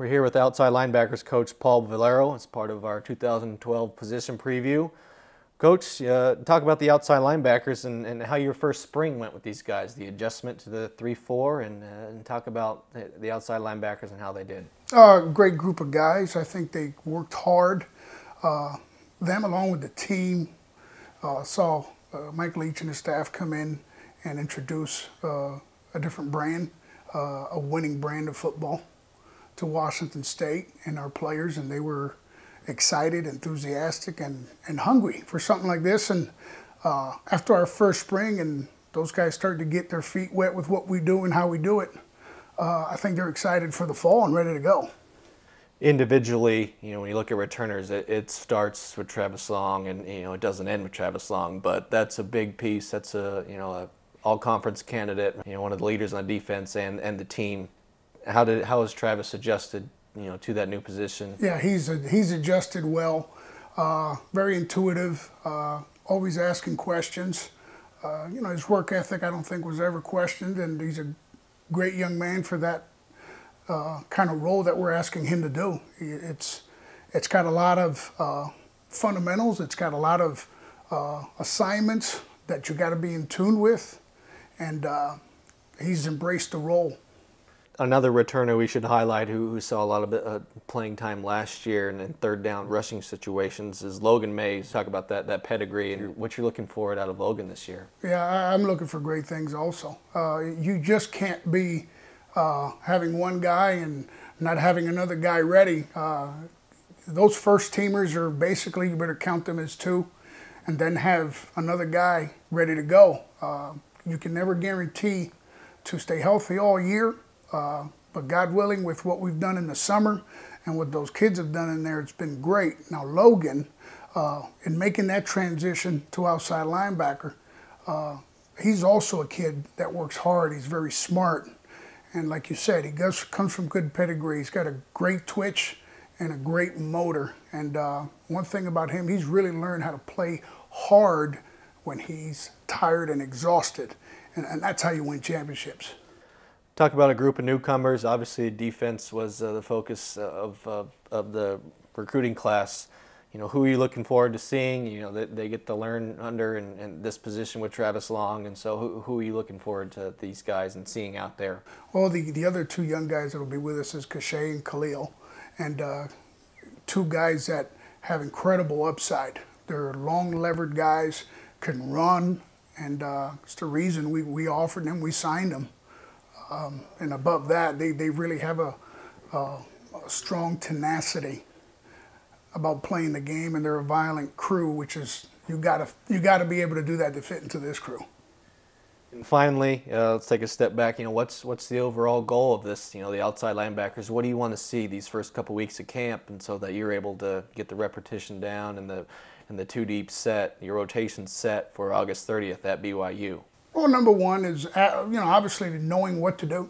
We're here with Outside Linebackers coach Paul Volero as part of our 2012 position preview. Coach, talk about the outside linebackers and how your first spring went with these guys, the adjustment to the 3-4, and talk about the outside linebackers and how they did. Great group of guys. I think they worked hard. Them along with the team saw Mike Leach and his staff come in and introduce a different brand, a winning brand of football to Washington State and our players, and they were excited, enthusiastic, and hungry for something like this. And after our first spring and those guys started to get their feet wet with what we do and how we do it, I think they're excited for the fall and ready to go. Individually, when you look at returners, it starts with Travis Long, and it doesn't end with Travis Long, but that's a big piece. That's a all-conference candidate, one of the leaders on defense and the team. How has Travis adjusted, to that new position? Yeah, he's adjusted well. Very intuitive. Always asking questions. His work ethic I don't think was ever questioned, and he's a great young man for that kind of role that we're asking him to do. It's got a lot of fundamentals. It's got a lot of assignments that you got to be in tune with, and he's embraced the role. Another returner we should highlight who saw a lot of playing time last year and in third down rushing situations is Logan Mays. Talk about that pedigree and what you're looking for out of Logan this year. Yeah, I'm looking for great things also. You just can't be having one guy and not having another guy ready. Those first teamers are basically, you better count them as two, and then have another guy ready to go. You can never guarantee to stay healthy all year. But God willing, with what we've done in the summer and what those kids have done in there, it's been great. Now Logan, in making that transition to outside linebacker, he's also a kid that works hard. He's very smart. And like you said, he comes from good pedigree. He's got a great twitch and a great motor. And one thing about him, he's really learned how to play hard when he's tired and exhausted. And that's how you win championships. Talk about a group of newcomers. Obviously, defense was the focus of the recruiting class. Who are you looking forward to seeing? They get to learn under in this position with Travis Long, and so who are you looking forward to these guys and seeing out there? Well, the other two young guys that will be with us is KACHE and KHALIL, and two guys that have incredible upside. They're long-levered guys, can run, and it's the reason we offered them, we signed them. And above that, they really have a strong tenacity about playing the game, and they're a violent crew, which is you gotta be able to do that to fit into this crew. And finally, let's take a step back. What's the overall goal of this? The outside linebackers. What do you want to see these first couple weeks of camp, and so that you're able to get the repetition down and the two deep set, your rotation set for August 30th at BYU? Well, number one is, obviously knowing what to do,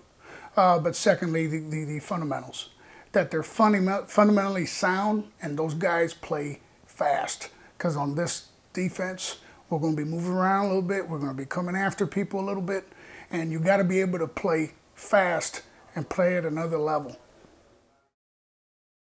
but secondly, the fundamentals. That they're fundamentally sound, and those guys play fast. Because on this defense, we're going to be moving around a little bit, we're going to be coming after people a little bit, and you got to be able to play fast and play at another level.